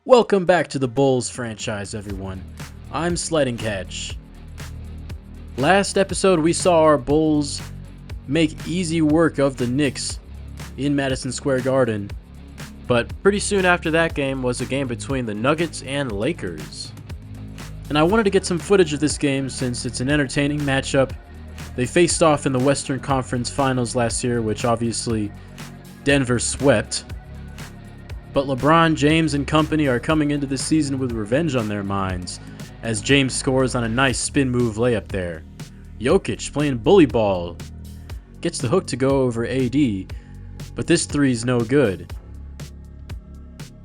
Welcome back to the Bulls franchise, everyone. I'm Sliding Catch. Last episode, we saw our Bulls make easy work of the Knicks in Madison Square Garden, but pretty soon after that game was a game between the Nuggets and Lakers. And I wanted to get some footage of this game since it's an entertaining matchup. They faced off in the Western Conference Finals last year, which obviously Denver swept. But LeBron James and company are coming into the season with revenge on their minds, as James scores on a nice spin move layup there. Jokic playing bully ball, gets the hook to go over AD, but this three's no good.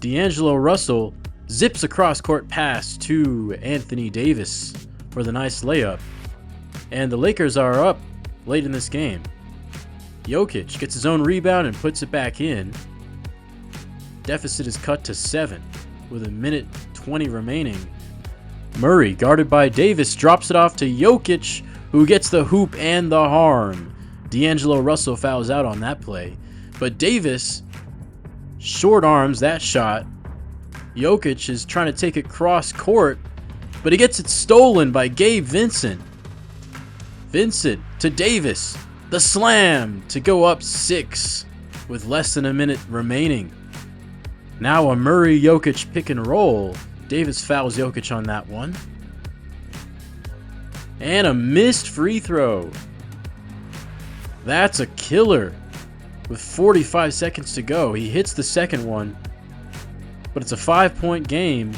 D'Angelo Russell zips a cross-court pass to Anthony Davis for the nice layup, and the Lakers are up late in this game. Jokic gets his own rebound and puts it back in. Deficit is cut to 7 with 1:20 remaining. Murray, guarded by Davis, drops it off to Jokic, who gets the hoop and the harm. D'Angelo Russell fouls out on that play, but Davis short arms that shot. Jokic is trying to take it cross court, but he gets it stolen by Gabe Vincent. Vincent to Davis, the slam to go up 6 with less than a minute remaining. Now a Murray-Jokic pick and roll. Davis fouls Jokic on that one. And a missed free throw. That's a killer. With 45 seconds to go, he hits the second one. But it's a 5-point game.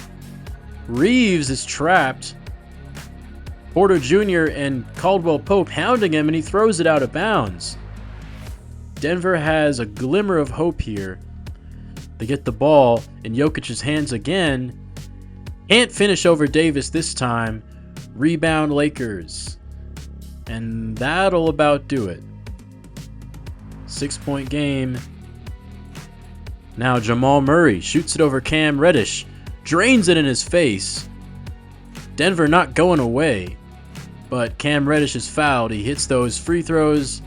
Reeves is trapped. Porter Jr. and Caldwell Pope hounding him, and he throws it out of bounds. Denver has a glimmer of hope here. They get the ball in Jokic's hands again. Can't finish over Davis this time. Rebound Lakers. And that'll about do it. 6-point game. Now Jamal Murray shoots it over Cam Reddish. Drains it in his face. Denver not going away. But Cam Reddish is fouled. He hits those free throws.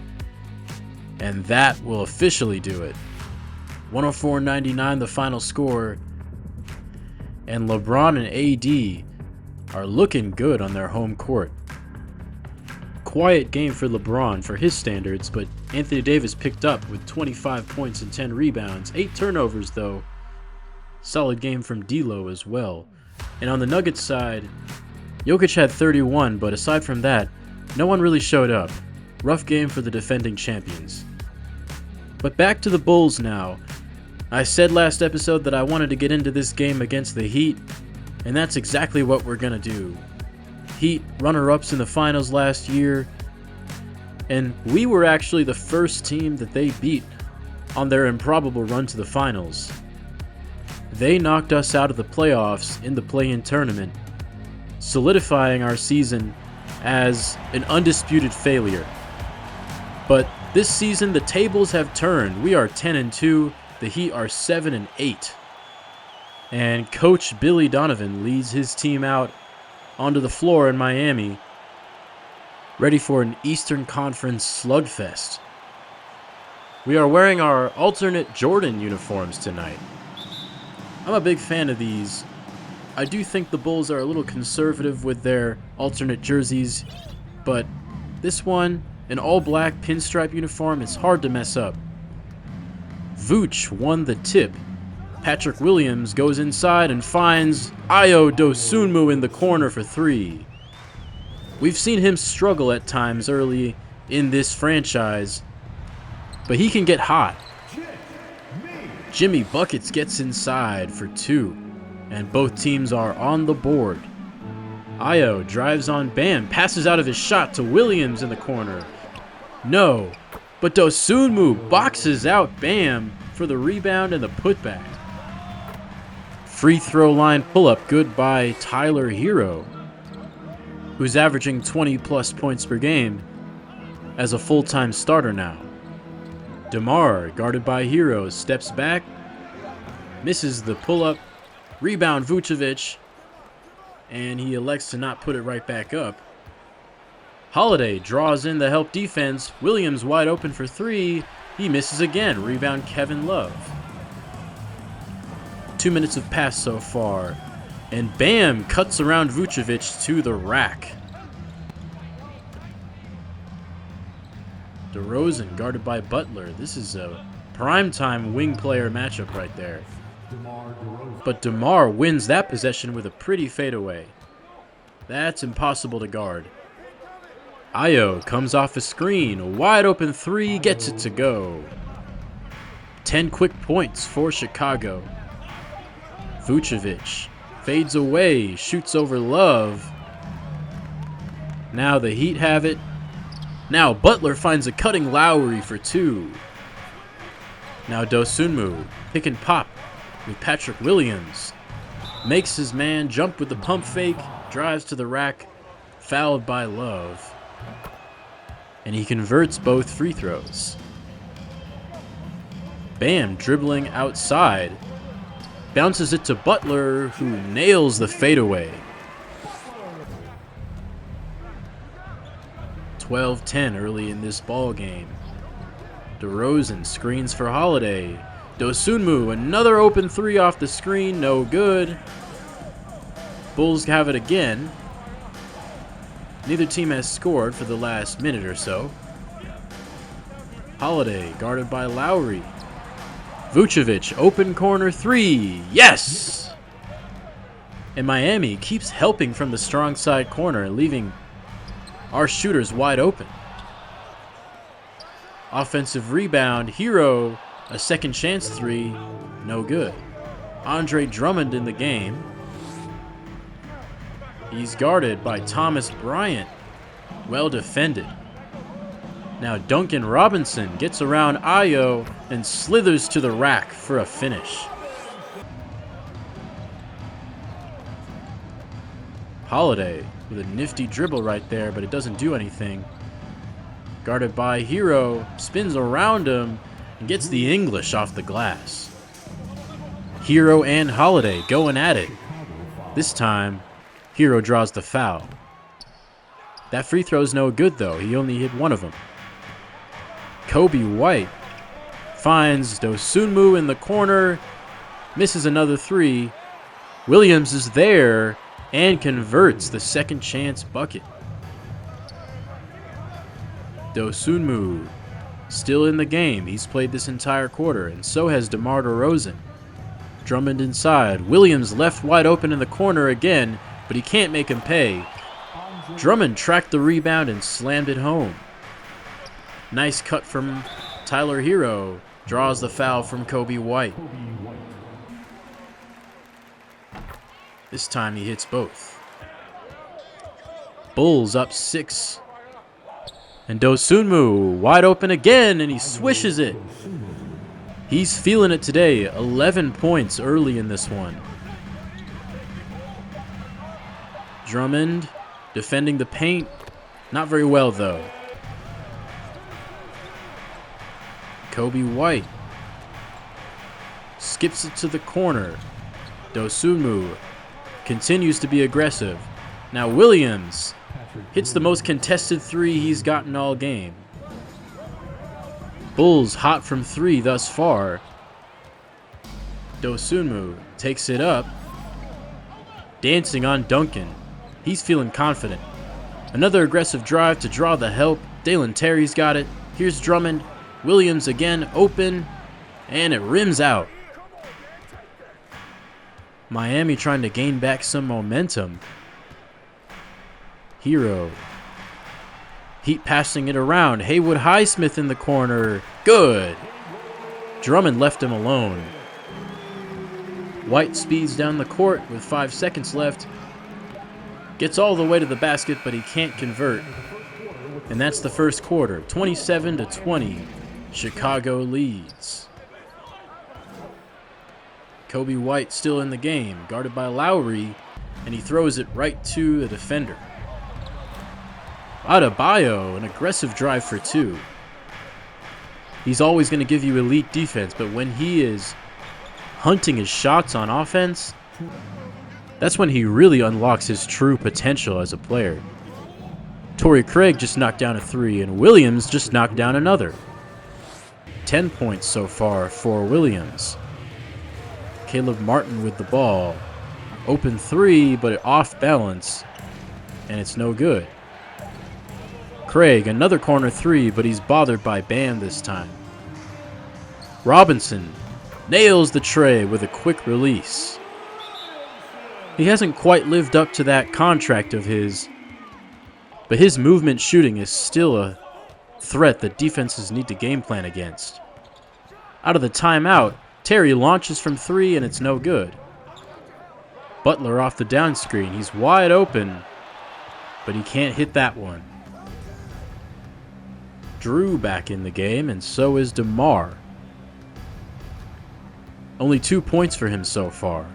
And that will officially do it. 104-99 the final score, and LeBron and AD are looking good on their home court. Quiet game for LeBron for his standards, but Anthony Davis picked up with 25 points and 10 rebounds, 8 turnovers though. Solid game from D'Lo as well. And on the Nuggets side, Jokic had 31, but aside from that, no one really showed up. Rough game for the defending champions. But back to the Bulls now. I said last episode that I wanted to get into this game against the Heat, and that's exactly what we're going to do. Heat runner-ups in the finals last year, and we were actually the first team that they beat on their improbable run to the finals. They knocked us out of the playoffs in the play-in tournament, solidifying our season as an undisputed failure. But this season, the tables have turned. We are 10-2. The Heat are 7-8. And Coach Billy Donovan leads his team out onto the floor in Miami, ready for an Eastern Conference slugfest. We are wearing our alternate Jordan uniforms tonight. I'm a big fan of these. I do think the Bulls are a little conservative with their alternate jerseys, but this one, an all-black pinstripe uniform, is hard to mess up. Vooch won the tip. Patrick Williams goes inside and finds Ayo Dosunmu in the corner for 3. We've seen him struggle at times early in this franchise, but he can get hot. Jimmy Buckets gets inside for 2, and both teams are on the board. Ayo drives on Bam, passes out of his shot to Williams in the corner. No, but Dosunmu boxes out Bam for the rebound and the putback. Free throw line pull-up good by Tyler Hero, who's averaging 20-plus points per game as a full-time starter now. DeMar, guarded by Hero, steps back, misses the pull-up, rebound Vucevic, and he elects to not put it right back up. Holiday draws in the help defense. Williams wide open for 3. He misses again. Rebound Kevin Love. 2 minutes have passed so far. And Bam cuts around Vucevic to the rack. DeRozan guarded by Butler. This is a primetime wing player matchup right there. But DeMar wins that possession with a pretty fadeaway. That's impossible to guard. Ayo comes off a screen. A wide open three, gets it to go. 10 quick points for Chicago. Vucevic fades away, shoots over Love. Now the Heat have it. Now Butler finds a cutting Lowry for 2. Now Dosunmu, pick and pop with Patrick Williams. Makes his man jump with the pump fake, drives to the rack, fouled by Love. And he converts both free throws. Bam dribbling outside. Bounces it to Butler, who nails the fadeaway. 12-10 early in this ball game. DeRozan screens for Holiday. Dosunmu, another open three off the screen, no good. Bulls have it again. Neither team has scored for the last minute or so. Holiday guarded by Lowry. Vucevic, open corner three. Yes! And Miami keeps helping from the strong side corner, leaving our shooters wide open. Offensive rebound, Hero, a second chance three, no good. Andre Drummond in the game. He's guarded by Thomas Bryant. Well defended. Now Duncan Robinson gets around Ayo and slithers to the rack for a finish. Holiday with a nifty dribble right there, but it doesn't do anything. Guarded by Hero, spins around him and gets the English off the glass. Hero and Holiday going at it. This time, Hero draws the foul. That free throw's no good though, he only hit one of them. Kobe White finds Dosunmu in the corner, misses another three. Williams is there and converts the second chance bucket. Dosunmu still in the game. He's played this entire quarter, and so has DeMar DeRozan. Drummond inside. Williams left wide open in the corner again, but he can't make him pay. Drummond tracked the rebound and slammed it home. Nice cut from Tyler Hero. Draws the foul from Kobe White. This time he hits both. Bulls up 6. And Dosunmu wide open again, and he swishes it. He's feeling it today. 11 points early in this one. Drummond defending the paint. Not very well, though. Kobe White skips it to the corner. Dosunmu continues to be aggressive. Now Williams hits the most contested three he's gotten all game. Bulls hot from three thus far. Dosunmu takes it up. Dancing on Duncan. He's feeling confident. Another aggressive drive to draw the help. Dalen Terry's got it. Here's Drummond. Williams again open. And it rims out. Miami trying to gain back some momentum. Hero. Heat passing it around. Haywood Highsmith in the corner. Good. Drummond left him alone. White speeds down the court with 5 seconds left. Gets all the way to the basket, but he can't convert. And that's the first quarter. 27-20. Chicago leads. Kobe White still in the game, guarded by Lowry, and he throws it right to the defender. Adebayo, an aggressive drive for two. He's always going to give you elite defense, but when he is hunting his shots on offense, that's when he really unlocks his true potential as a player. Torrey Craig just knocked down a three, and Williams just knocked down another. 10 points so far for Williams. Caleb Martin with the ball. Open three, but off balance, and it's no good. Craig, another corner three, but he's bothered by Bam this time. Robinson nails the tray with a quick release. He hasn't quite lived up to that contract of his, but his movement shooting is still a threat that defenses need to game plan against. Out of the timeout, Terry launches from three, and it's no good. Butler off the down screen. He's wide open, but he can't hit that one. Drew back in the game, and so is DeMar. Only 2 points for him so far.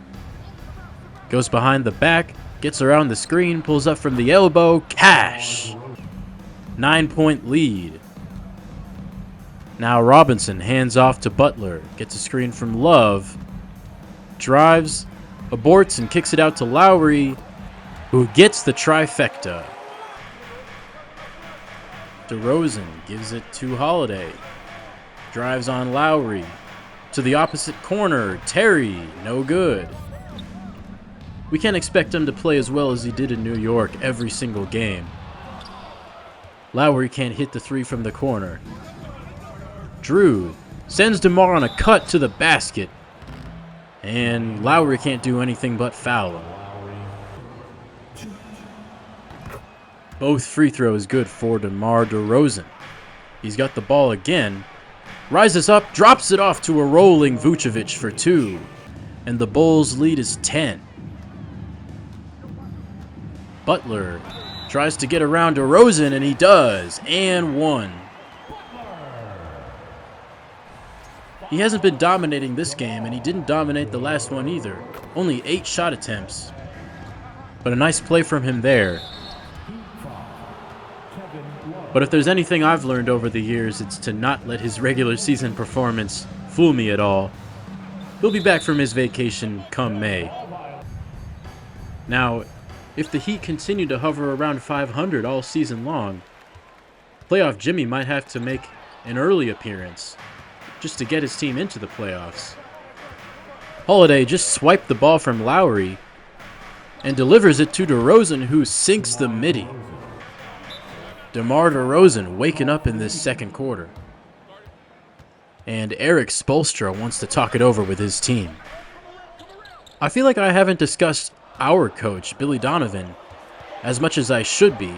Goes behind the back, gets around the screen, pulls up from the elbow, cash! 9-point lead. Now Robinson hands off to Butler, gets a screen from Love, drives, aborts, and kicks it out to Lowry, who gets the trifecta. DeRozan gives it to Holiday. Drives on Lowry. To the opposite corner, Terry, no good. We can't expect him to play as well as he did in New York every single game. Lowry can't hit the three from the corner. Drew sends DeMar on a cut to the basket, and Lowry can't do anything but foul him. Both free throws good for DeMar DeRozan. He's got the ball again, rises up, drops it off to a rolling Vucevic for two, and the Bulls' lead is 10. Butler tries to get around DeRozan, and he does, and one. He hasn't been dominating this game, and he didn't dominate the last one either. Only 8 shot attempts, but a nice play from him there. But if there's anything I've learned over the years, it's to not let his regular season performance fool me at all. He'll be back from his vacation come May. Now, if the Heat continue to hover around 500 all season long, playoff Jimmy might have to make an early appearance just to get his team into the playoffs. Holiday just swiped the ball from Lowry and delivers it to DeRozan, who sinks the midi. DeMar DeRozan waking up in this second quarter. And Eric Spoelstra wants to talk it over with his team. I feel like I haven't discussed our coach, Billy Donovan, as much as I should be,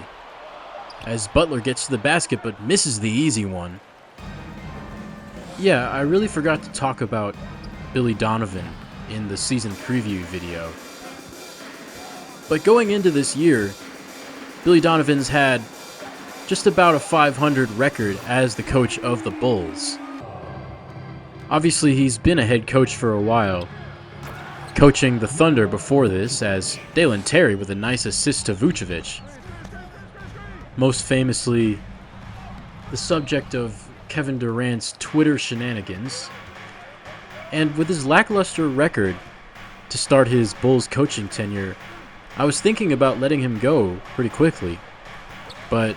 as Butler gets to the basket but misses the easy one. Yeah, I really forgot to talk about Billy Donovan in the season preview video. But going into this year, Billy Donovan's had just about a 500 record as the coach of the Bulls. Obviously, he's been a head coach for a while, coaching the Thunder before this as Dalen Terry with a nice assist to Vucevic. Most famously, the subject of Kevin Durant's Twitter shenanigans. And with his lackluster record to start his Bulls coaching tenure, I was thinking about letting him go pretty quickly. But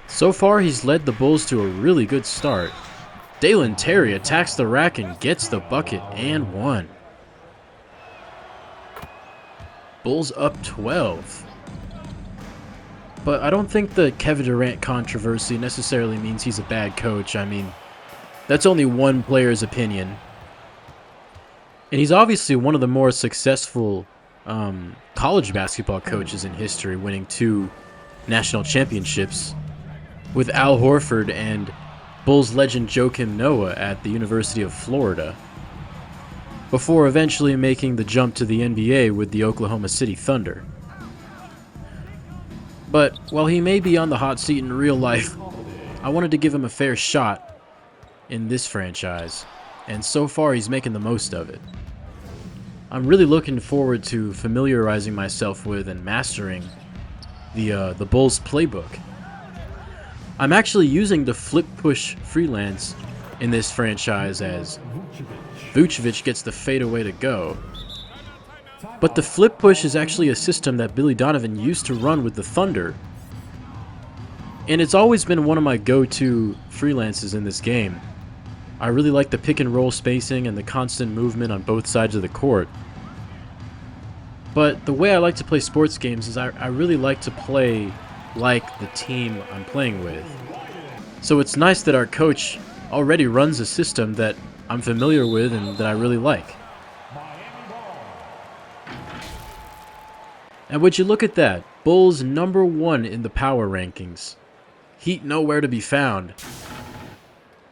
so far, he's led the Bulls to a really good start. Dalen Terry attacks the rack and gets the bucket and one. Bulls up 12. But I don't think the Kevin Durant controversy necessarily means he's a bad coach. I mean, that's only one player's opinion. And he's obviously one of the more successful college basketball coaches in history, winning 2 national championships with Al Horford and Bulls legend Joakim Noah at the University of Florida, before eventually making the jump to the NBA with the Oklahoma City Thunder. But while he may be on the hot seat in real life, I wanted to give him a fair shot in this franchise, and so far he's making the most of it. I'm really looking forward to familiarizing myself with and mastering the Bulls playbook. I'm actually using the flip push freelance in this franchise as Vucevic gets the fadeaway to go. But the flip push is actually a system that Billy Donovan used to run with the Thunder. And it's always been one of my go-to freelances in this game. I really like the pick and roll spacing and the constant movement on both sides of the court. But the way I like to play sports games is I really like to play like the team I'm playing with. So it's nice that our coach already runs a system that I'm familiar with and that I really like. And would you look at that? Bulls #1 in the power rankings. Heat nowhere to be found.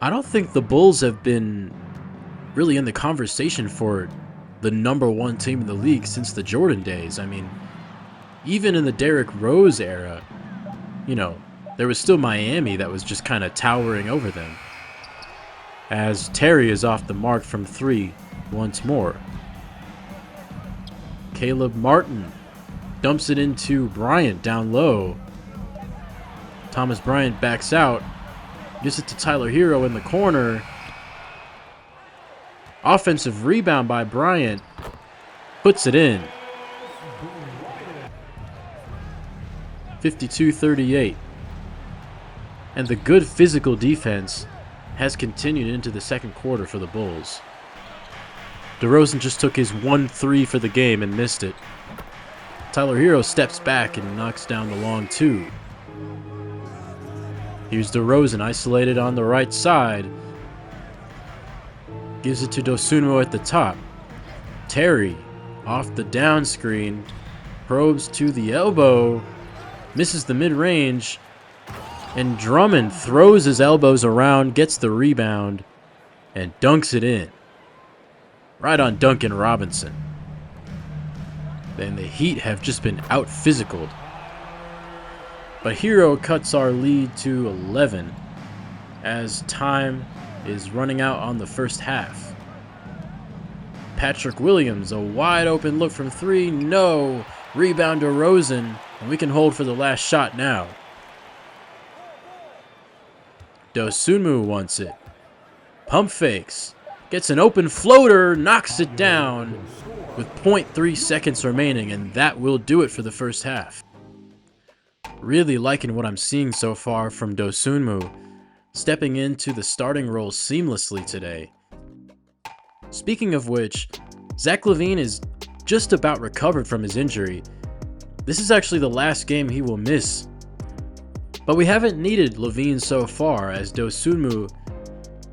I don't think the Bulls have been really in the conversation for the #1 team in the league since the Jordan days. I mean, even in the Derrick Rose era, there was still Miami that was just kind of towering over them. As Terry is off the mark from 3 once more. Caleb Martin dumps it into Bryant down low. Thomas Bryant backs out. Gives it to Tyler Hero in the corner. Offensive rebound by Bryant. Puts it in. 52-38. And the good physical defense has continued into the second quarter for the Bulls. DeRozan just took his 1-3 for the game and missed it. Tyler Hero steps back and knocks down the long 2. Here's DeRozan isolated on the right side. Gives it to Dosunmu at the top. Terry off the down screen. Probes to the elbow. Misses the mid-range. And Drummond throws his elbows around, gets the rebound, and dunks it in. Right on Duncan Robinson. Then the Heat have just been out-physicaled. But Hero cuts our lead to 11 as time is running out on the first half. Patrick Williams, a wide open look from 3. No. Rebound to Rosen, and we can hold for the last shot now. Dosunmu wants it. Pump fakes. Gets an open floater, knocks it down with 0.3 seconds remaining, and that will do it for the first half. Really liking what I'm seeing so far from Dosunmu, stepping into the starting role seamlessly today. Speaking of which, Zach LaVine is just about recovered from his injury. This is actually the last game he will miss. But we haven't needed LaVine so far, as Dosunmu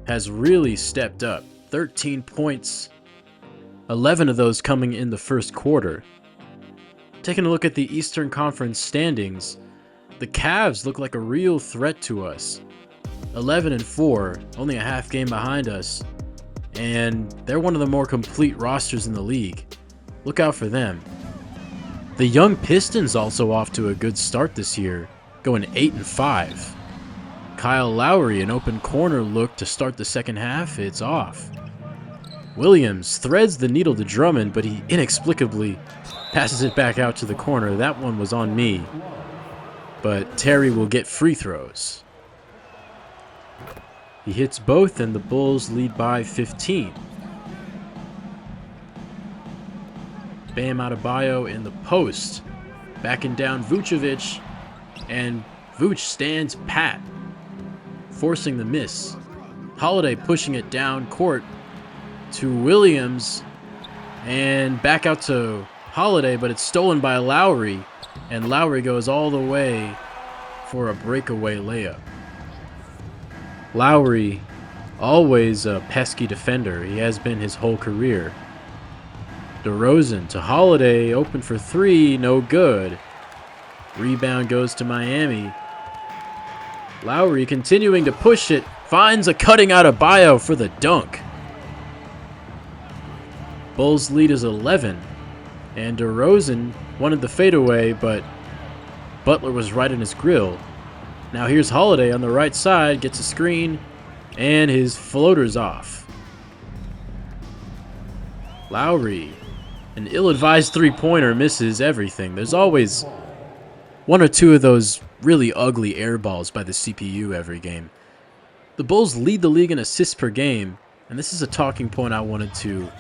has really stepped up. 13 points, 11 of those coming in the first quarter. Taking a look at the Eastern Conference standings, the Cavs look like a real threat to us. 11-4, only a half game behind us, and they're one of the more complete rosters in the league. Look out for them. The young Pistons also off to a good start this year, going 8-5. Kyle Lowry, an open corner look to start the second half, it's off. Williams threads the needle to Drummond, but he inexplicably passes it back out to the corner. That one was on me. But Terry will get free throws. He hits both, and the Bulls lead by 15. Bam Adebayo in the post. Backing down Vucevic, and Vuce stands pat, forcing the miss. Holiday pushing it down court to Williams, and back out to Holiday, but it's stolen by Lowry, and Lowry goes all the way for a breakaway layup. Lowry, always a pesky defender. He has been his whole career. DeRozan to Holiday, open for 3, no good. Rebound goes to Miami. Lowry continuing to push it, finds a cutting Adebayo for the dunk. Bulls lead is 11, and DeRozan wanted the fadeaway, but Butler was right in his grill. Now here's Holiday on the right side, gets a screen, and his floater's off. Lowry, an ill-advised three-pointer, misses everything. There's always one or two of those really ugly air balls by the CPU every game. The Bulls lead the league in assists per game, and this is a talking point I wanted to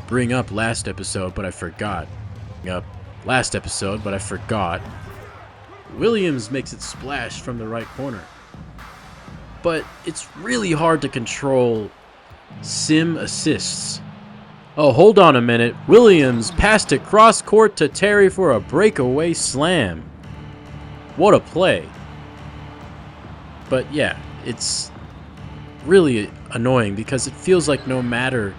bring up last episode, but I forgot. Williams makes it splash from the right corner. But it's really hard to control sim assists. Oh, hold on a minute. Williams passed it cross court to Terry for a breakaway slam. What a play. But yeah, it's really annoying because it feels like no matter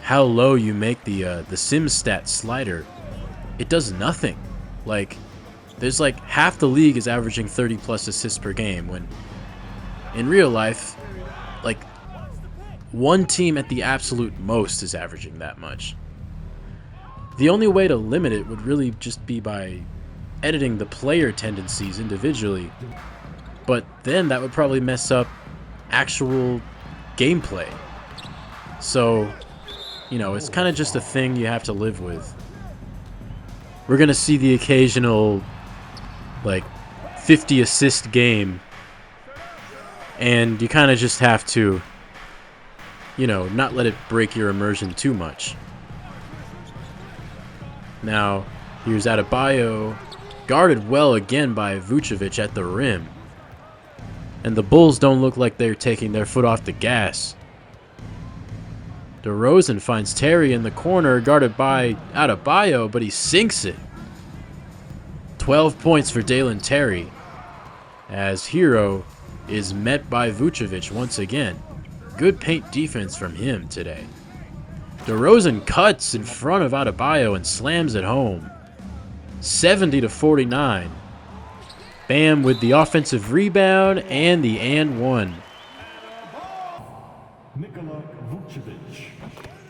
how low you make the sim stat slider, it does nothing. Like, there's like half the league is averaging 30 plus assists per game, when in real life, like, one team at the absolute most is averaging that much. The only way to limit it would really just be by editing the player tendencies individually, but then that would probably mess up actual gameplay. So, you know, it's kind of just a thing you have to live with. We're going to see the occasional, like, 50 assist game, and you kind of just have to, you know, not let it break your immersion too much. Now, here's Adebayo, guarded well again by Vucevic at the rim. And the Bulls don't look like they're taking their foot off the gas. DeRozan finds Terry in the corner, guarded by Adebayo, but he sinks it. 12 points for Dalen Terry, as Hero is met by Vucevic once again. Good paint defense from him today. DeRozan cuts in front of Adebayo and slams it home. 70-49. Bam with the offensive rebound and the and one.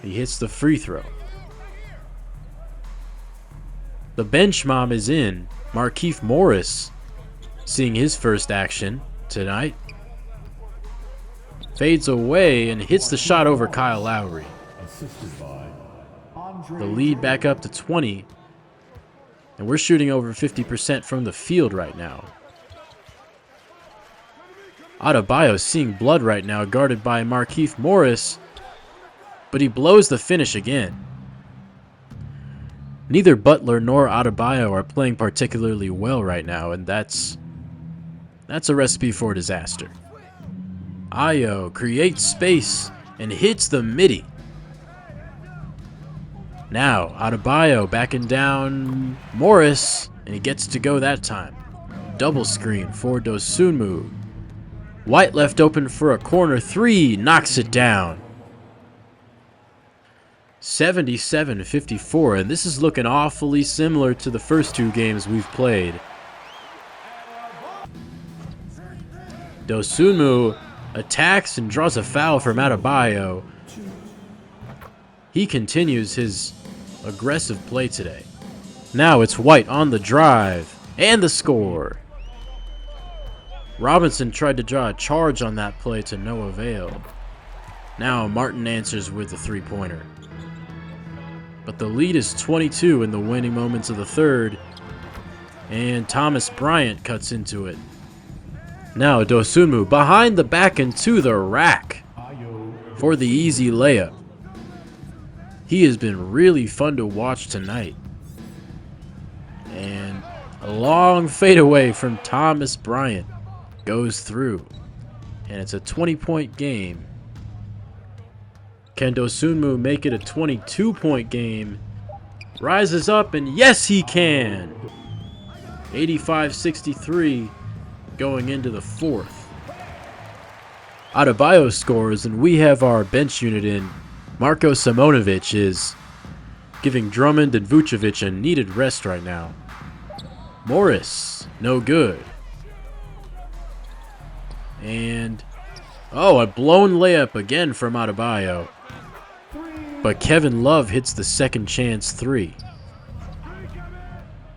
He hits the free throw. The bench mob is in. Markieff Morris seeing his first action tonight. Fades away and hits the shot over Kyle Lowry. The lead back up to 20. And we're shooting over 50% from the field right now. Adebayo seeing blood right now, guarded by Markieff Morris. But he blows the finish again. Neither Butler nor Adebayo are playing particularly well right now, and that's a recipe for disaster. Ayo creates space and hits the midi. Now, Adebayo backing down Morris, and he gets to go that time. Double screen for Dosunmu. White left open for a corner three, knocks it down. 77-54, and this is looking awfully similar to the first two games we've played. Dosunmu attacks and draws a foul from Adebayo. He continues his aggressive play today. Now it's White on the drive and the score. Robinson tried to draw a charge on that play to no avail. Now Martin answers with the three-pointer. But the lead is 22 in the waning moments of the third, and Thomas Bryant cuts into it. Now Dosunmu behind the back and to the rack for the easy layup. He has been really fun to watch tonight. And a long fadeaway from Thomas Bryant goes through. And it's a 20-point game. Can Dosunmu make it a 22-point game? Rises up, and yes, he can! 85-63 going into the fourth. Adebayo scores, and we have our bench unit in. Marko Simonovic is giving Drummond and Vucevic a needed rest right now. Morris, no good. And, oh, a blown layup again from Adebayo. But Kevin Love hits the second chance three.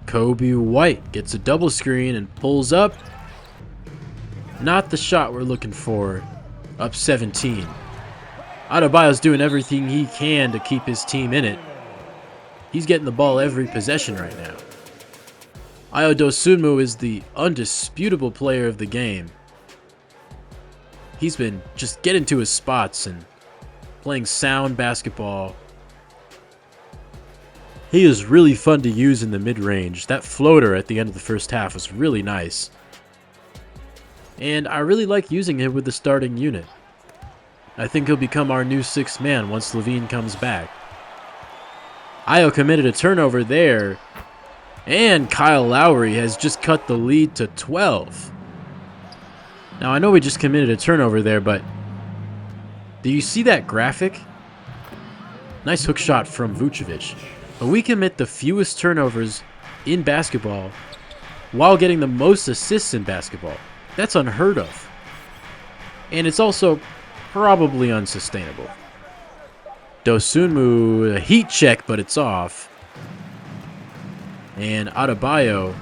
Kobe White gets a double screen and pulls up. Not the shot we're looking for. Up 17. Adebayo's doing everything he can to keep his team in it. He's getting the ball every possession right now. Ayo Dosunmu is the undisputable player of the game. He's been just getting to his spots and playing sound basketball. He is really fun to use in the mid-range. That floater at the end of the first half was really nice. And I really like using him with the starting unit. I think he'll become our new sixth man once LaVine comes back. Ayo committed a turnover there, and Kyle Lowry has just cut the lead to 12. Now, I know we just committed a turnover there, but do you see that graphic? Nice hook shot from Vucevic. But we commit the fewest turnovers in basketball while getting the most assists in basketball. That's unheard of. And it's also probably unsustainable. Dosunmu, a heat check, but it's off. And Adebayo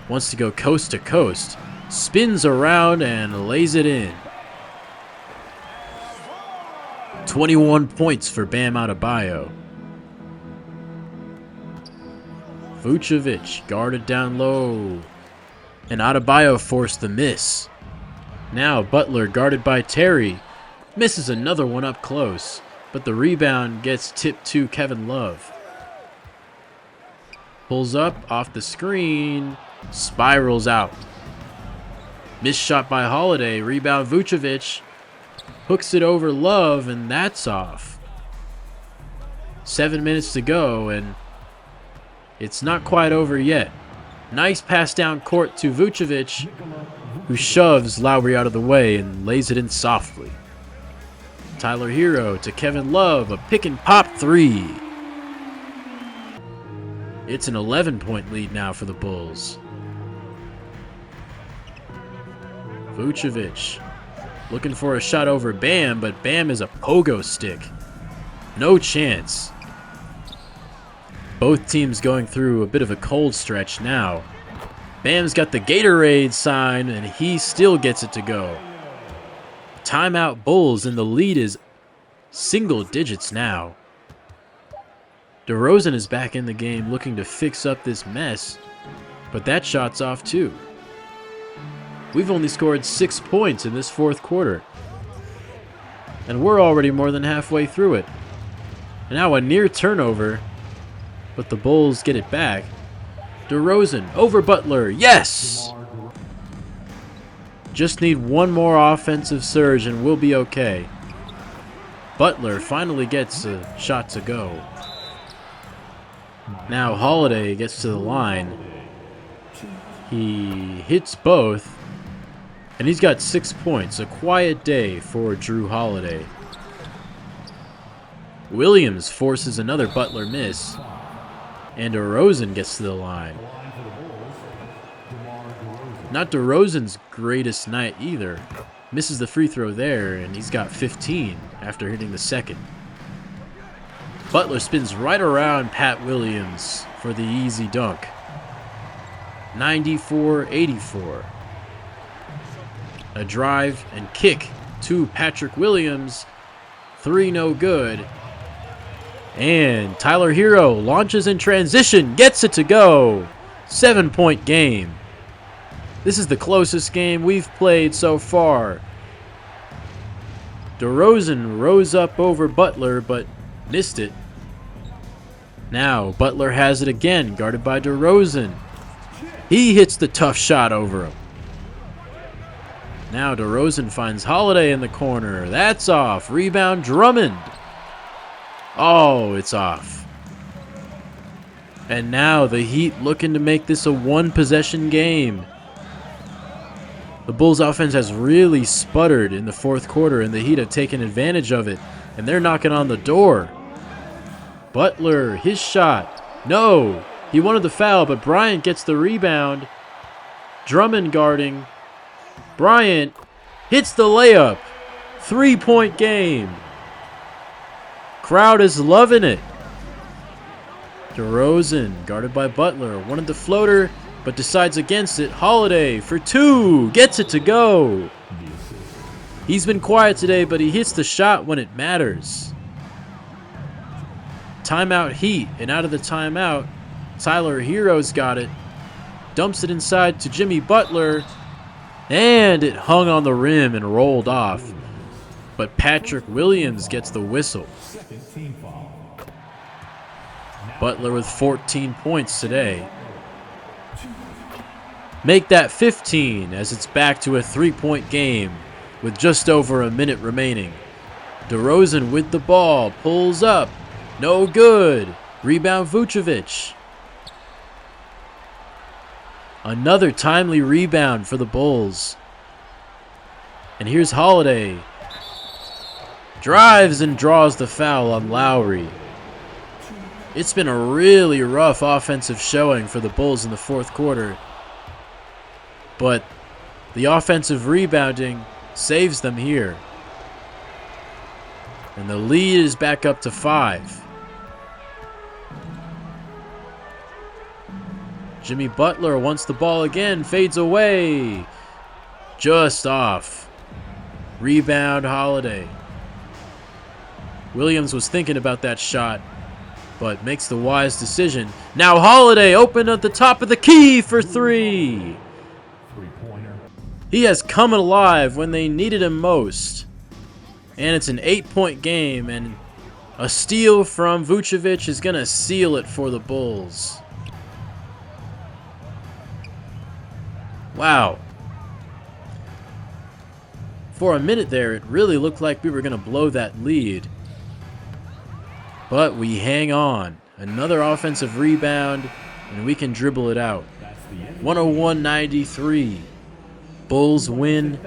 wants to go coast to coast. Spins around and lays it in. 21 points for Bam Adebayo. Vucevic guarded down low. And Adebayo forced the miss. Now Butler guarded by Terry. Misses another one up close. But the rebound gets tipped to Kevin Love. Pulls up off the screen. Spirals out. Missed shot by Holiday. Rebound Vucevic. Hooks it over Love, and that's off. 7 minutes to go, and it's not quite over yet. Nice pass down court to Vucevic, who shoves Lowry out of the way and lays it in softly. Tyler Hero to Kevin Love, a pick and pop three. It's an 11-point lead now for the Bulls. Vucevic looking for a shot over Bam, but Bam is a pogo stick. No chance. Both teams going through a bit of a cold stretch now. Bam's got the Gatorade sign, and he still gets it to go. Timeout Bulls, and the lead is single digits now. DeRozan is back in the game looking to fix up this mess, but that shot's off too. We've only scored 6 points in this fourth quarter, and we're already more than halfway through it. And now a near turnover, but the Bulls get it back. DeRozan over Butler, yes! Just need one more offensive surge and we'll be okay. Butler finally gets a shot to go. Now Holiday gets to the line. He hits both. And he's got 6 points. A quiet day for Drew Holiday. Williams forces another Butler miss. And DeRozan gets to the line. Not DeRozan's greatest night either. Misses the free throw there, and he's got 15 after hitting the second. Butler spins right around Pat Williams for the easy dunk. 94-84. A drive and kick to Patrick Williams. 3 no good. And Tyler Hero launches in transition. Gets it to go. 7-point game. This is the closest game we've played so far. DeRozan rose up over Butler but missed it. Now Butler has it again, guarded by DeRozan. He hits the tough shot over him. Now DeRozan finds Holiday in the corner. That's off. Rebound Drummond. Oh, it's off. And now the Heat looking to make this a one-possession game. The Bulls' offense has really sputtered in the fourth quarter, and the Heat have taken advantage of it, and they're knocking on the door. Butler, his shot. No, he wanted the foul, but Bryant gets the rebound. Drummond guarding. Bryant hits the layup. 3-point game. Crowd is loving it. DeRozan, guarded by Butler, wanted the floater, but decides against it. Holiday for 2, gets it to go. He's been quiet today, but he hits the shot when it matters. Timeout Heat, and out of the timeout, Tyler Hero's got it. Dumps it inside to Jimmy Butler, and it hung on the rim and rolled off. But Patrick Williams gets the whistle. Butler with 14 points today. Make that 15 as it's back to a 3-point game with just over a minute remaining. DeRozan with the ball, pulls up, no good. Rebound Vucevic. Another timely rebound for the Bulls. And here's Holiday. Drives and draws the foul on Lowry. It's been a really rough offensive showing for the Bulls in the fourth quarter. But the offensive rebounding saves them here. And the lead is back up to 5. Jimmy Butler wants the ball again, fades away. Just off. Rebound Holiday. Williams was thinking about that shot, but makes the wise decision. Now Holiday open at the top of the key for 3. He has come alive when they needed him most. And it's an 8-point game, and a steal from Vucevic is going to seal it for the Bulls. Wow. For a minute there, it really looked like we were going to blow that lead. But we hang on. Another offensive rebound, and we can dribble it out. 101-93. Bulls win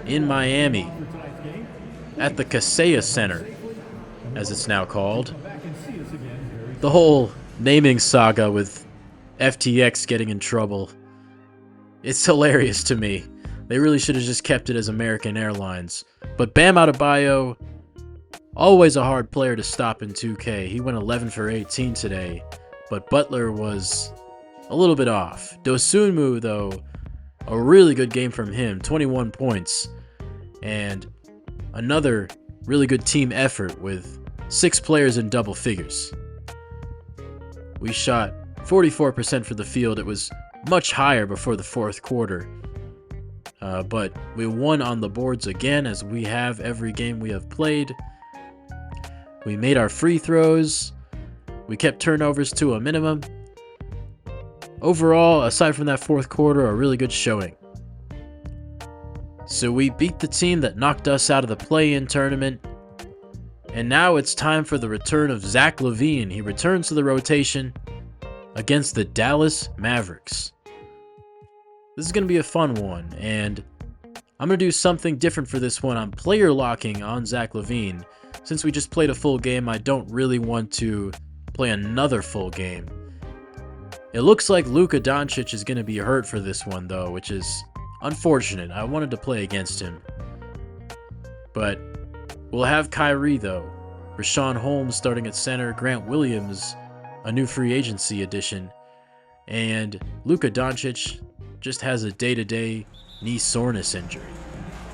in Miami at the Kaseya Center, as it's now called. The whole naming saga with FTX getting in trouble. It's hilarious to me. They really should have just kept it as American Airlines. But Bam Adebayo, always a hard player to stop in 2K. He went 11 for 18 today, but Butler was a little bit off. Dosunmu, though, a really good game from him, 21 points. And another really good team effort with 6 players in double figures. We shot 44% for the field. It was much higher before the fourth quarter. But we won on the boards again, as we have every game we have played. We made our free throws. We kept turnovers to a minimum. Overall, aside from that fourth quarter, a really good showing. So we beat the team that knocked us out of the play-in tournament. And now it's time for the return of Zach LaVine. He returns to the rotation against the Dallas Mavericks. This is going to be a fun one, and I'm going to do something different for this one. I'm player locking on Zach LaVine. Since we just played a full game, I don't really want to play another full game. It looks like Luka Doncic is going to be hurt for this one, though, which is unfortunate. I wanted to play against him. But we'll have Kyrie, though. Rashawn Holmes starting at center, Grant Williams, a new free agency addition, and Luka Doncic just has a day-to-day knee soreness injury.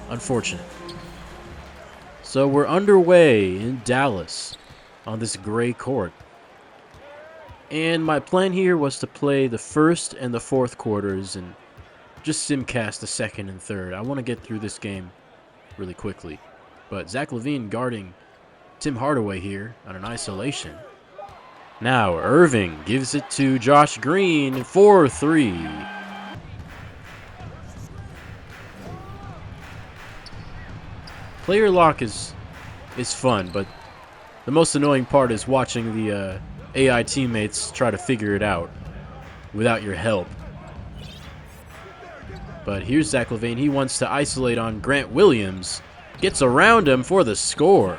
Unfortunate. So we're underway in Dallas on this gray court. And my plan here was to play the first and the fourth quarters and just simcast the second and third. I want to get through this game really quickly. But Zach LaVine guarding Tim Hardaway here on an isolation. Now Irving gives it to Josh Green for 3. Player lock is fun, but the most annoying part is watching the AI teammates try to figure it out without your help. But here's Zach LaVine. He wants to isolate on Grant Williams. Gets around him for the score.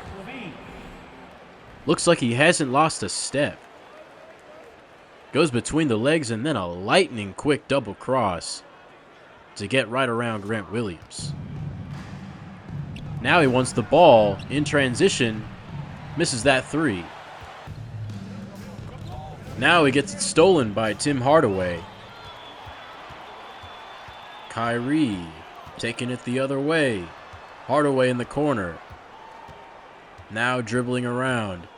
Looks like he hasn't lost a step. Goes between the legs and then a lightning quick double cross to get right around Grant Williams. Now he wants the ball in transition. Misses that 3. Now he gets it stolen by Tim Hardaway. Kyrie taking it the other way. Hardaway in the corner. Now dribbling around.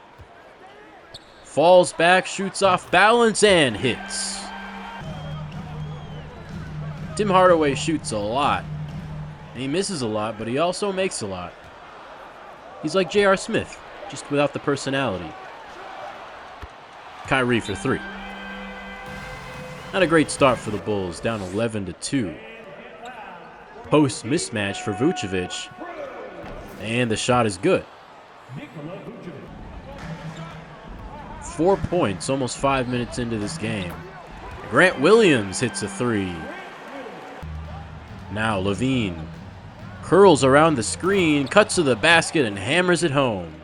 Falls back, shoots off balance, and hits. Tim Hardaway shoots a lot. And he misses a lot, but he also makes a lot. He's like J.R. Smith, just without the personality. Kyrie for 3. Not a great start for the Bulls, down 11-2. Post mismatch for Vucevic. And the shot is good. 4 points, almost 5 minutes into this game. Grant Williams hits a three. Now LaVine curls around the screen, cuts to the basket, and hammers it home.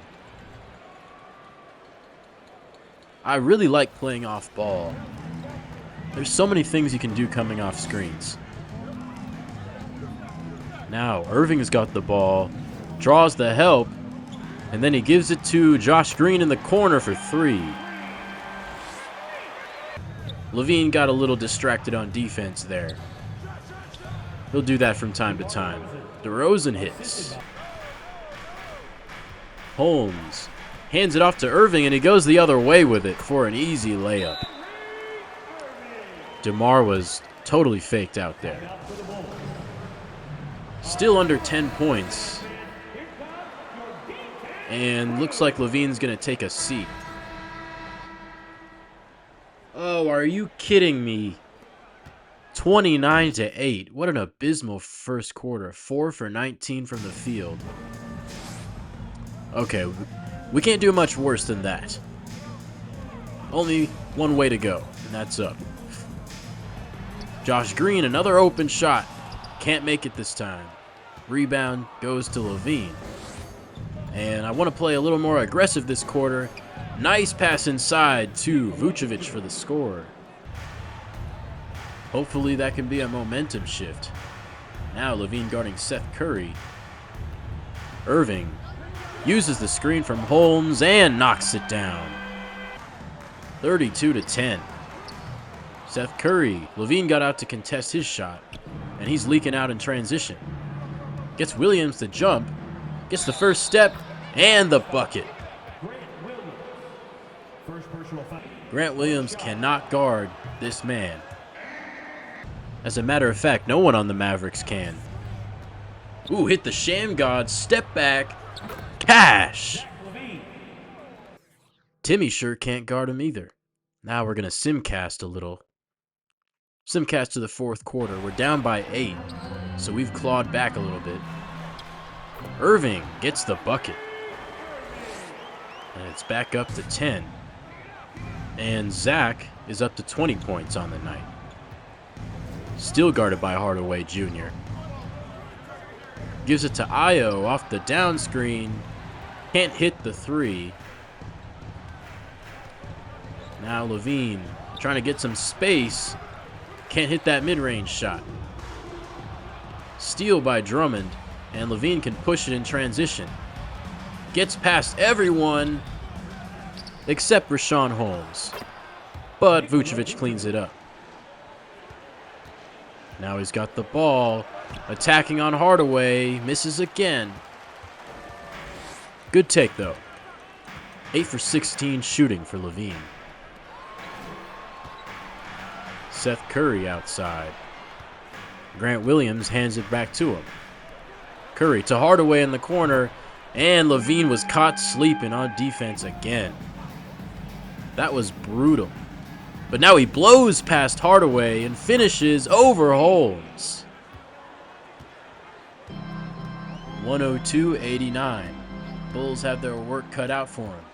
I really like playing off ball. There's so many things you can do coming off screens. Now Irving's got the ball, draws the help, and then he gives it to Josh Green in the corner for three. LaVine got a little distracted on defense there. He'll do that from time to time. DeRozan hits. Holmes hands it off to Irving, and he goes the other way with it for an easy layup. DeMar was totally faked out there. Still under 10 points. And looks like LaVine's going to take a seat. Oh, are you kidding me? 29-8. What an abysmal first quarter. 4 for 19 from the field. Okay, we can't do much worse than that. Only one way to go, and that's up. Josh Green, another open shot. Can't make it this time. Rebound goes to LaVine. And I want to play a little more aggressive this quarter. Nice pass inside to Vucevic for the score. Hopefully that can be a momentum shift. Now LaVine guarding Seth Curry. Irving uses the screen from Holmes and knocks it down. 32-10. Seth Curry. LaVine got out to contest his shot, and he's leaking out in transition. Gets Williams to jump, gets the first step, and the bucket. Grant Williams cannot guard this man. As a matter of fact, no one on the Mavericks can. Ooh, hit the Sham God, step back, cash! Timmy sure can't guard him either. Now we're going to simcast a little. Simcast to the fourth quarter. We're down by 8, so we've clawed back a little bit. Irving gets the bucket. And it's back up to 10. And Zach is up to 20 points on the night. Still guarded by Hardaway Jr. Gives it to Ayo off the down screen. Can't hit the three. Now LaVine trying to get some space. Can't hit that mid-range shot. Steal by Drummond, and LaVine can push it in transition. Gets past everyone except Richaun Holmes. But Vucevic cleans it up. Now he's got the ball. Attacking on Hardaway. Misses again. Good take, though. 8 for 16 shooting for LaVine. Seth Curry outside. Grant Williams hands it back to him. Curry to Hardaway in the corner, and LaVine was caught sleeping on defense again. That was brutal. But now he blows past Hardaway and finishes over Holmes. 102-89. Bulls have their work cut out for him.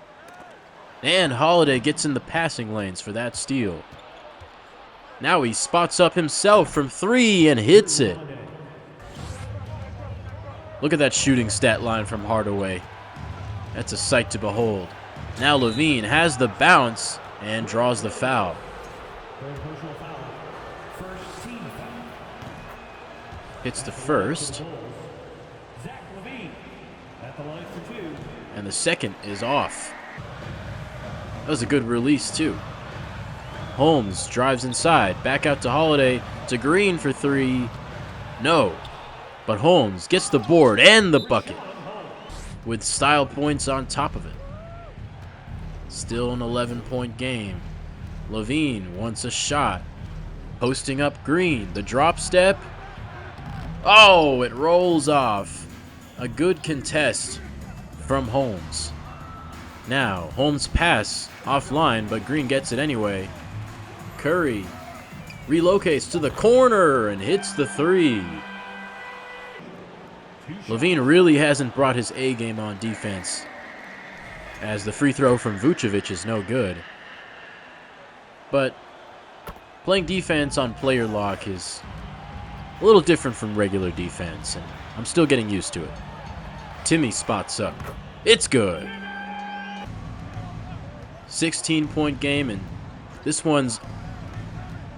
And Holiday gets in the passing lanes for that steal. Now he spots up himself from 3 and hits it. Look at that shooting stat line from Hardaway. That's a sight to behold. Now LaVine has the bounce and draws the foul. Hits the first. And the second is off. That was a good release, too. Holmes drives inside. Back out to Holiday. To Green for 3. No. But Holmes gets the board and the bucket. With style points on top of it. Still an 11-point game. LaVine wants a shot. Posting up Green. The drop step. Oh, it rolls off. A good contest from Holmes. Now, Holmes' pass offline, but Green gets it anyway. Curry relocates to the corner and hits the 3. LaVine really hasn't brought his A game on defense. as the free throw from Vucevic is no good. But playing defense on player lock is a little different from regular defense, and I'm still getting used to it. Timmy spots up. It's good. 16-point game, and this one's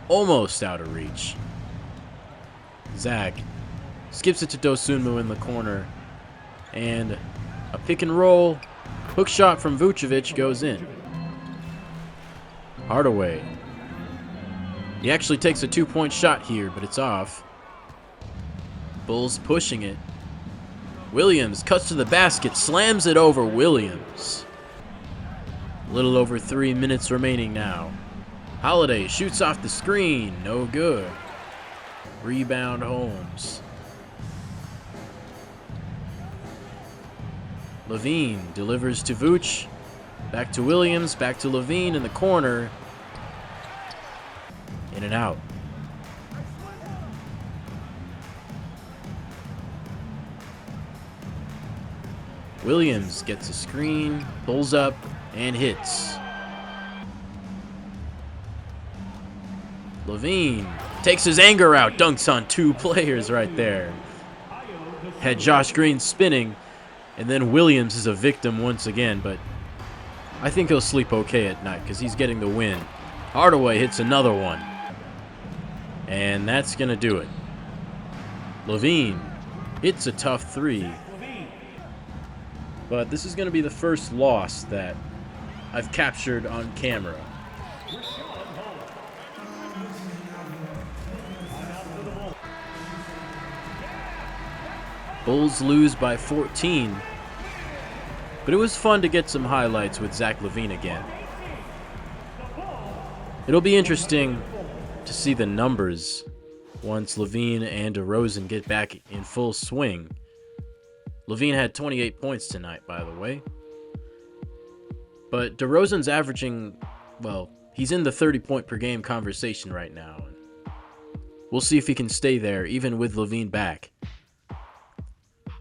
almost out of reach. Zach skips it to Dosunmu in the corner, and a pick and roll hook shot from Vucevic goes in. Hardaway. He actually takes a 2-point shot here, but it's off. Bulls pushing it. Williams cuts to the basket, slams it over Williams. A little over 3 minutes remaining now. Holiday shoots off the screen, no good. Rebound Holmes. LaVine delivers to Vooch. Back to Williams, back to LaVine in the corner. In and out. Williams gets a screen, pulls up, and hits. LaVine takes his anger out, dunks on 2 players right there. Had Josh Green spinning, and then Williams is a victim once again, but I think he'll sleep okay at night because he's getting the win. Hardaway hits another one. And that's going to do it. LaVine hits a tough 3. But this is going to be the first loss that I've captured on camera. Bulls lose by 14. But it was fun to get some highlights with Zach LaVine again. It'll be interesting to see the numbers once LaVine and DeRozan get back in full swing. LaVine had 28 points tonight, by the way. But DeRozan's averaging, well, he's in the 30-point per game conversation right now. We'll see if he can stay there, even with LaVine back.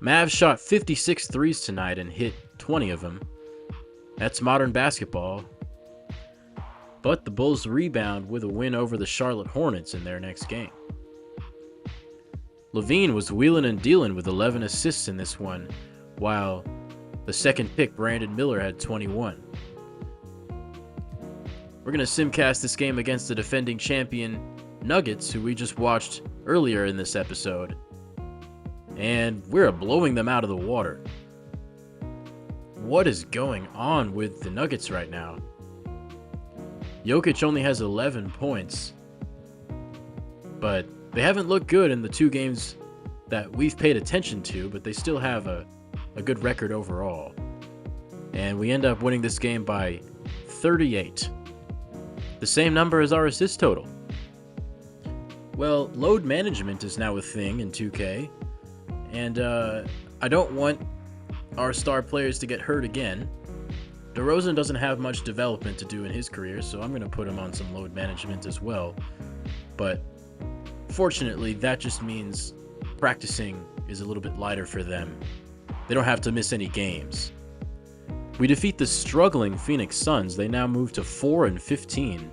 Mavs shot 56 threes tonight and hit 20 of them. That's modern basketball. But the Bulls rebound with a win over the Charlotte Hornets in their next game. LaVine was wheeling and dealing with 11 assists in this one, while the second pick, Brandon Miller, had 21. We're going to simcast this game against the defending champion Nuggets, who we just watched earlier in this episode. And we're blowing them out of the water. What is going on with the Nuggets right now? Jokic only has 11 points, but they haven't looked good in the 2 games that we've paid attention to, but they still have a good record overall. And we end up winning this game by 38. The same number as our assist total. Well, load management is now a thing in 2K. And I don't want our star players to get hurt again. DeRozan doesn't have much development to do in his career, so I'm going to put him on some load management as well. But fortunately, that just means practicing is a little bit lighter for them. They don't have to miss any games. We defeat the struggling Phoenix Suns. They now move to 4-15.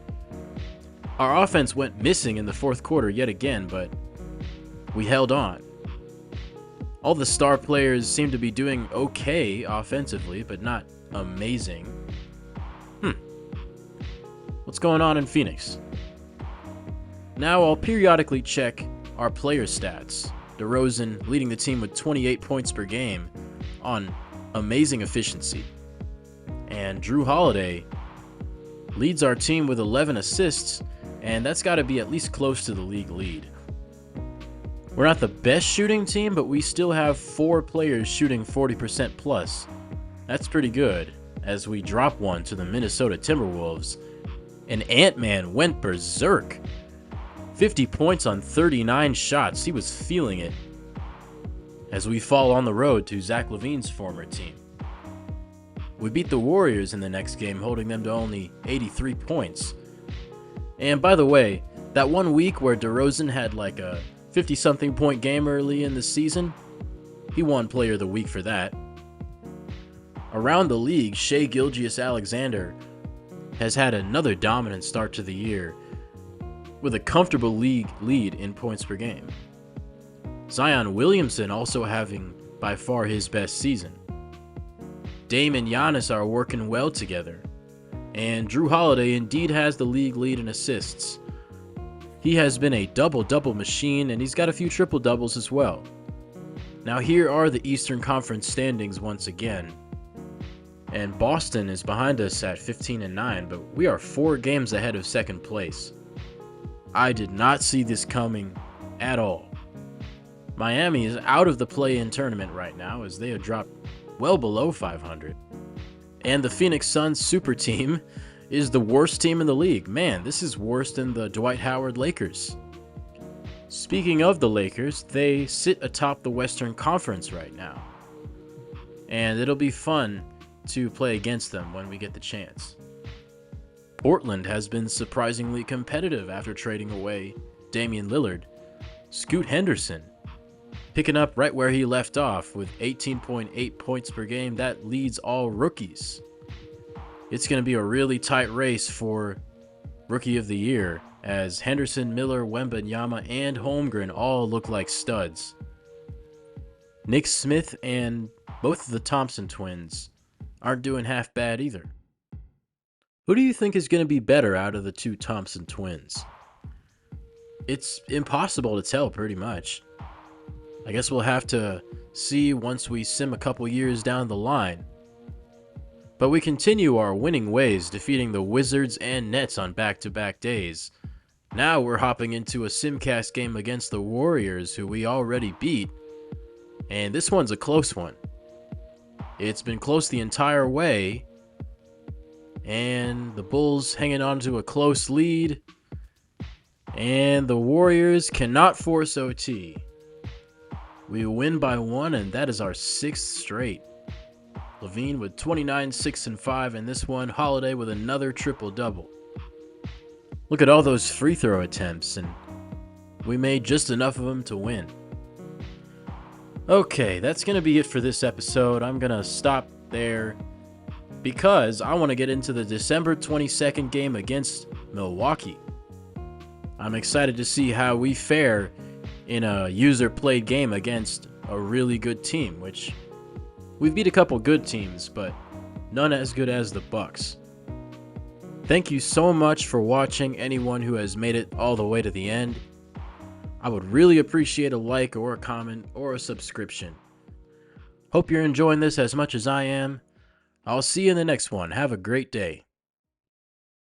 Our offense went missing in the 4th quarter yet again, but we held on. All the star players seem to be doing okay offensively, but not amazing. What's going on in Phoenix? Now I'll periodically check our player stats. DeRozan leading the team with 28 points per game on amazing efficiency. And Drew Holiday leads our team with 11 assists, and that's got to be at least close to the league lead. We're not the best shooting team, but we still have 4 players shooting 40% plus. That's pretty good, as we drop one to the Minnesota Timberwolves. And Ant-Man went berserk. 50 points on 39 shots. He was feeling it. As we fall on the road to Zach LaVine's former team. We beat the Warriors in the next game, holding them to only 83 points. And by the way, that 1 week where DeRozan had like a 50-something point game early in the season, he won Player of the Week for that. Around the league, Shai Gilgeous-Alexander has had another dominant start to the year with a comfortable league lead in points per game. Zion Williamson also having by far his best season. Dame and Giannis are working well together, and Drew Holiday indeed has the league lead in assists. He has been a double-double machine, and he's got a few triple-doubles as well. Now here are the Eastern Conference standings once again. And Boston is behind us at 15-9, but we are 4 games ahead of second place. I did not see this coming at all. Miami is out of the play-in tournament right now as they have dropped well below 500. And the Phoenix Suns super team is the worst team in the league. Man, this is worse than the Dwight Howard Lakers. Speaking of the Lakers, they sit atop the Western Conference right now. And it'll be fun to play against them when we get the chance. Portland has been surprisingly competitive after trading away Damian Lillard. Scoot Henderson picking up right where he left off with 18.8 points per game. That leads all rookies. It's going to be a really tight race for Rookie of the Year as Henderson, Miller, Wembanyama, and Holmgren all look like studs. Nick Smith and both of the Thompson twins aren't doing half bad either. Who do you think is going to be better out of the 2 Thompson twins? It's impossible to tell pretty much. I guess we'll have to see once we sim a couple years down the line. But we continue our winning ways, defeating the Wizards and Nets on back-to-back days. Now we're hopping into a simcast game against the Warriors, who we already beat. And this one's a close one. It's been close the entire way, and the Bulls hanging on to a close lead, and the Warriors cannot force OT. We win by 1, and that is our 6th straight. LaVine with 29, 6, and 5 in this one. Holiday with another triple-double. Look at all those free throw attempts, and we made just enough of them to win. Okay, that's going to be it for this episode. I'm going to stop there because I want to get into the December 22nd game against Milwaukee. I'm excited to see how we fare in a user-played game against a really good team, which we've beat a couple good teams, but none as good as the Bucks. Thank you so much for watching, anyone who has made it all the way to the end. I would really appreciate a like or a comment or a subscription. Hope you're enjoying this as much as I am. I'll see you in the next one. Have a great day.